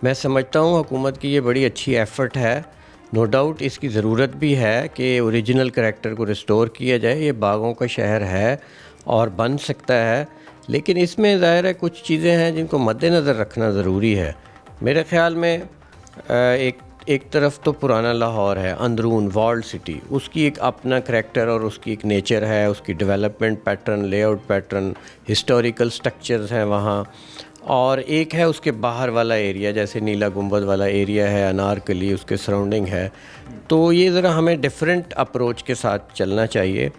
میں سمجھتا ہوں حکومت کی یہ بڑی اچھی ایفرٹ ہے. نو ڈاؤٹ اس کی ضرورت بھی ہے کہ اوریجنل کریکٹر کو ریسٹور کیا جائے. یہ باغوں کا شہر ہے اور بن سکتا ہے، لیکن اس میں ظاہر ہے کچھ چیزیں ہیں جن کو مد نظر رکھنا ضروری ہے. میرے خیال میں ایک طرف تو پرانا لاہور ہے، اندرون والڈ سٹی، اس کی ایک اپنا کریکٹر اور اس کی ایک نیچر ہے، اس کی development pattern, lay out pattern, historical structures ہیں وہاں. اور ایک ہے اس کے باہر والا ایریا، جیسے نیلا گنبد والا ایریا ہے، انارکلی اس کے سراؤنڈنگ ہے. تو یہ ذرا ہمیں ڈیفرنٹ اپروچ کے ساتھ چلنا چاہیے.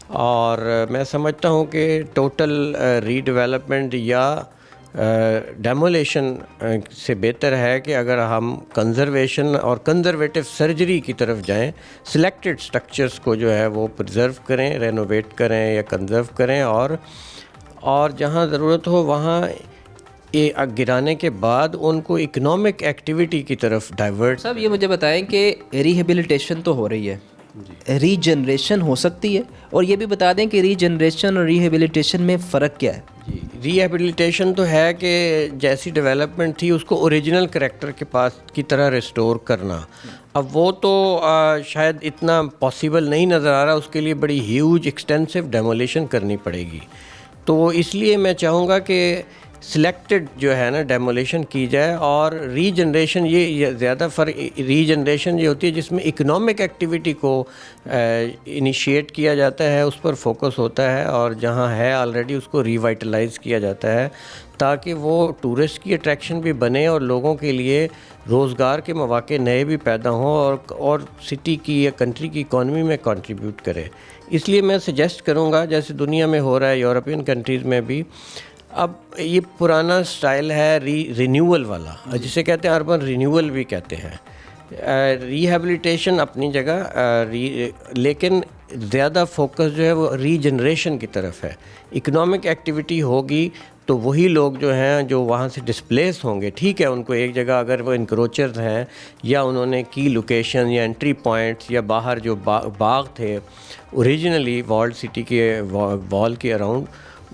اور میں سمجھتا ہوں کہ ٹوٹل ری ڈیولپمنٹ یا ڈیمولیشن سے بہتر ہے کہ اگر ہم کنزرویشن اور کنزرویٹو سرجری کی طرف جائیں، سلیکٹڈ سٹرکچرز کو جو ہے وہ پرزرو کریں، رینوویٹ کریں یا کنزرو کریں، اور جہاں ضرورت ہو وہاں گرانے کے بعد ان کو اکنامک ایکٹیویٹی کی طرف ڈائیورٹ. صاحب یہ مجھے بتائیں کہ ریہیبلیٹیشن تو ہو رہی ہے، ری جنریشن ہو سکتی ہے، اور یہ بھی بتا دیں کہ ری جنریشن اور ریہیبلیٹیشن میں فرق کیا ہے؟ جی، ریہیبلیٹیشن تو ہے کہ جیسی ڈیولپمنٹ تھی اس کو اوریجنل کریکٹر کے پاس کی طرح ریسٹور کرنا. اب وہ تو شاید اتنا پاسبل نہیں نظر آ رہا، اس کے لیے بڑی ہیوج ایکسٹینسو ڈیمولیشن کرنی پڑے گی. تو اس لیے میں چاہوں گا کہ سلیکٹڈ جو ہے نا ڈیمولیشن کی جائے. اور ری جنریشن یہ زیادہ فرق، ری جنریشن یہ ہوتی ہے جس میں اکنامک ایکٹیویٹی کو انیشیٹ کیا جاتا ہے، اس پر فوکس ہوتا ہے، اور جہاں ہے آلریڈی اس کو ریوائٹلائز کیا جاتا ہے تاکہ وہ ٹورسٹ کی اٹریکشن بھی بنے اور لوگوں کے لیے روزگار کے مواقع نئے بھی پیدا ہوں اور سٹی کی یا کنٹری کی اکانومی میں کنٹریبیوٹ کرے. اس لیے میں سجیسٹ کروں گا، جیسے دنیا میں ہو رہا ہے، یورپین کنٹریز میں بھی اب یہ پرانا سٹائل ہے رینیول والا، جسے کہتے ہیں اربن رینیول بھی کہتے ہیں. ریہیبلیٹیشن اپنی جگہ، لیکن زیادہ فوکس جو ہے وہ ری جنریشن کی طرف ہے. اکنامک ایکٹیویٹی ہوگی تو وہی لوگ جو ہیں جو وہاں سے ڈسپلیس ہوں گے، ٹھیک ہے ان کو ایک جگہ اگر وہ انکروچرز ہیں یا انہوں نے کی لوکیشن یا انٹری پوائنٹس یا باہر جو باغ تھے اوریجنلی والڈ سٹی کے وال کے اراؤنڈ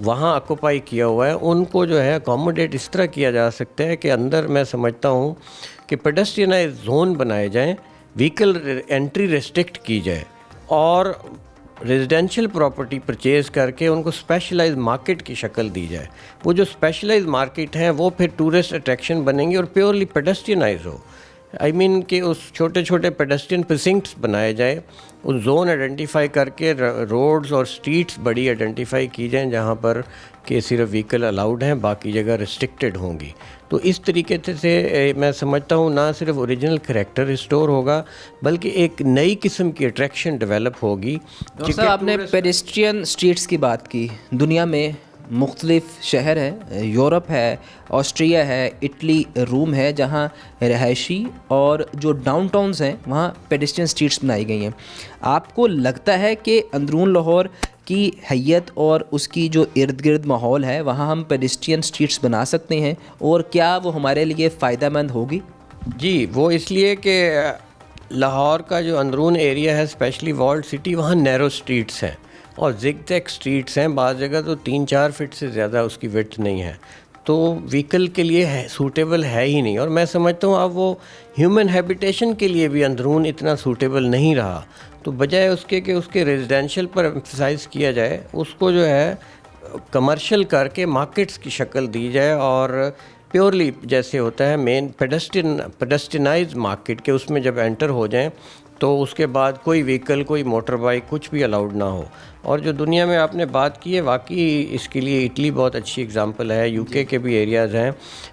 وہاں آکوپائی کیا ہوا ہے، ان کو جو ہے اکوموڈیٹ اس طرح کیا جا سکتا ہے کہ اندر میں سمجھتا ہوں کہ پیڈسٹرینائز زون بنائے جائیں، وہیکل انٹری ریسٹرکٹ کی جائے، اور ریزیڈینشیل پراپرٹی پرچیز کر کے ان کو اسپیشلائز مارکیٹ کی شکل دی جائے. وہ جو اسپیشلائز مارکیٹ ہیں وہ پھر ٹورسٹ اٹریکشن بنیں گی اور پیورلی پیڈسٹرینائز ہو. آئی مین کہ اس چھوٹے چھوٹے پیڈسٹرین پرسنکٹس بنائے جائیں، اس زون آئیڈینٹیفائی کر کے روڈز اور اسٹریٹس بڑی آئیڈینٹیفائی کی جائیں جہاں پر کہ صرف وہیکل الاؤڈ ہیں، باقی جگہ ریسٹرکٹیڈ ہوں گی. تو اس طریقے سے میں سمجھتا ہوں نہ صرف اوریجنل کریکٹر ریسٹور ہوگا بلکہ ایک نئی قسم کی اٹریکشن ڈیولپ ہوگی. ڈاکٹر صاحب آپ نے پیڈسٹرین اسٹریٹس کی بات کی. دنیا میں مختلف شہر ہیں، یورپ ہے، آسٹریا ہے، اٹلی، روم ہے، جہاں رہائشی اور جو ڈاؤن ٹاؤنز ہیں وہاں پیڈسٹرین اسٹریٹس بنائی گئی ہیں. آپ کو لگتا ہے کہ اندرون لاہور کی حیت اور اس کی جو ارد گرد ماحول ہے وہاں ہم پیڈسٹرین اسٹریٹس بنا سکتے ہیں، اور کیا وہ ہمارے لیے فائدہ مند ہوگی؟ جی، وہ اس لیے کہ لاہور کا جو اندرون ایریا ہے اسپیشلی والڈ سٹی، وہاں نیرو اسٹریٹس ہیں اور زگ زیگ اسٹریٹس ہیں، بعض جگہ تو 3-4 فٹ سے زیادہ اس کی وڈتھ نہیں ہے، تو وہیکل کے لیے سوٹیبل ہے ہی نہیں. اور میں سمجھتا ہوں اب وہ ہیومن ہیبیٹیشن کے لیے بھی اندرون اتنا سوٹیبل نہیں رہا. تو بجائے اس کے اس کے ریزیڈینشیل پر ایمفسائز کیا جائے، اس کو جو ہے کمرشل کر کے مارکیٹس کی شکل دی جائے، اور پیورلی جیسے ہوتا ہے مین پیڈسٹرینائز مارکیٹ کے اس میں جب انٹر ہو جائیں تو اس کے بعد کوئی وہیکل، کوئی موٹر بائک، کچھ بھی الاؤڈ نہ ہو. اور جو دنیا میں آپ نے بات کی ہے، واقعی اس کے لیے اٹلی بہت اچھی اگزامپل ہے، یو کے بھی ایریاز ہیں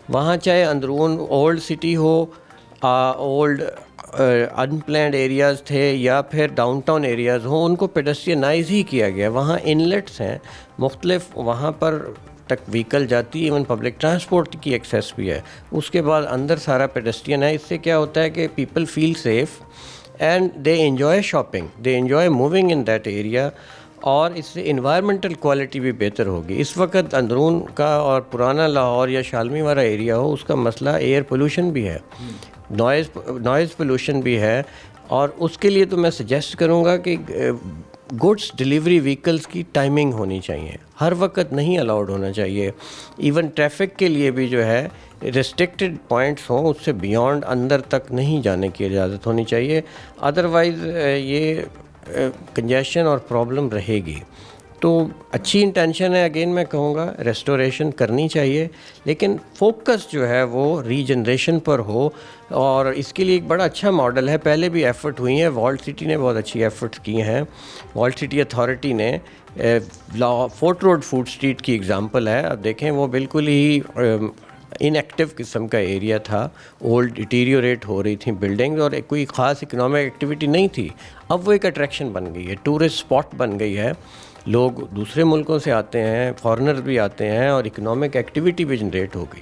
وہاں، چاہے اندرون اولڈ سٹی ہو، اولڈ ان پلانڈ ایریاز تھے یا پھر ڈاؤن ٹاؤن ایریاز ہوں، ان کو پیڈسٹرینائز ہی کیا گیا. وہاں انلیٹس ہیں مختلف، وہاں پر تک وہیکل جاتی ہے، ایون پبلک ٹرانسپورٹ کی ایکسیس بھی ہے. اس کے بعد اندر سارا پیڈسٹرین ہے. اس سے کیا ہوتا ہے کہ people feel safe and they enjoy shopping, they enjoy moving in that area, اور اس سے انوائرمنٹل کوالٹی بھی بہتر ہوگی. اس وقت اندرون کا اور پرانا لاہور یا شالمی والا ایریا ہو، اس کا مسئلہ ایئر پولوشن بھی ہے، نوائز پولوشن بھی ہے. اور اس کے لیے تو میں سجیسٹ کروں گا کہ گڈس ڈیلیوری وہیکلس کی ٹائمنگ ہونی چاہیے, ہر وقت نہیں الاؤڈ ہونا چاہیے. ایون ٹریفک کے لیے بھی جو ہے ریسٹرکٹڈ پوائنٹس ہوں, اس سے بیونڈ اندر تک نہیں جانے کی اجازت ہونی چاہیے, ادروائز یہ کنجیشن اور پرابلم رہے گی. تو اچھی انٹینشن ہے, اگین میں کہوں گا ریسٹوریشن کرنی چاہیے, لیکن فوکس جو ہے وہ ریجنریشن پر ہو. اور اس کے لیے ایک بڑا اچھا ماڈل ہے, پہلے بھی ایفرٹ ہوئی ہیں, والٹ سٹی نے بہت اچھی ایفرٹس کی ہیں. والٹ سٹی اتھارٹی نے فورٹ روڈ فوڈ اسٹریٹ کی ایگزامپل ہے, اب دیکھیں وہ بالکل ہی ان ایکٹیو قسم کا ایریا تھا, اولڈ ڈیٹیریوریٹ ہو رہی تھیں بلڈنگز, اور کوئی خاص اکنامک ایکٹیویٹی نہیں تھی. اب وہ ایک اٹریکشن بن گئی ہے, ٹورسٹ اسپاٹ بن گئی ہے, لوگ دوسرے ملکوں سے آتے ہیں, فارنرز بھی آتے ہیں, اور اکنامک ایکٹیویٹی بھی جنریٹ ہو گئی.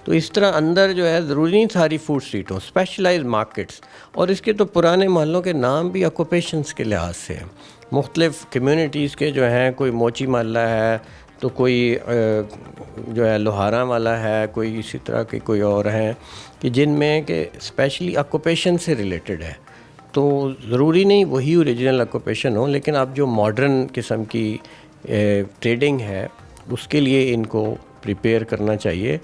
تو اس طرح اندر جو ہے ضروری نہیں ساری فوڈ اسٹریٹ ہوں, اسپیشلائز مارکیٹس. اور اس کے تو پرانے محلوں کے نام بھی آکوپیشنس کے لحاظ سے ہیں, مختلف کمیونٹیز کے جو ہیں, کوئی موچی محلہ ہے, تو کوئی جو ہے لوہارا والا ہے, کوئی اسی طرح کے کوئی اور ہیں کہ جن میں کہ اسپیشلی آکوپیشن سے ریلیٹڈ ہے. تو ضروری نہیں وہی اوریجنل آکوپیشن ہو, لیکن اب جو ماڈرن قسم کی ٹریڈنگ ہے اس کے لیے ان کو پریپیئر کرنا چاہیے,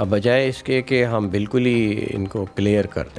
بجائے اس کے کہ ہم بالکل ہی ان کو کلیئر کر دیں.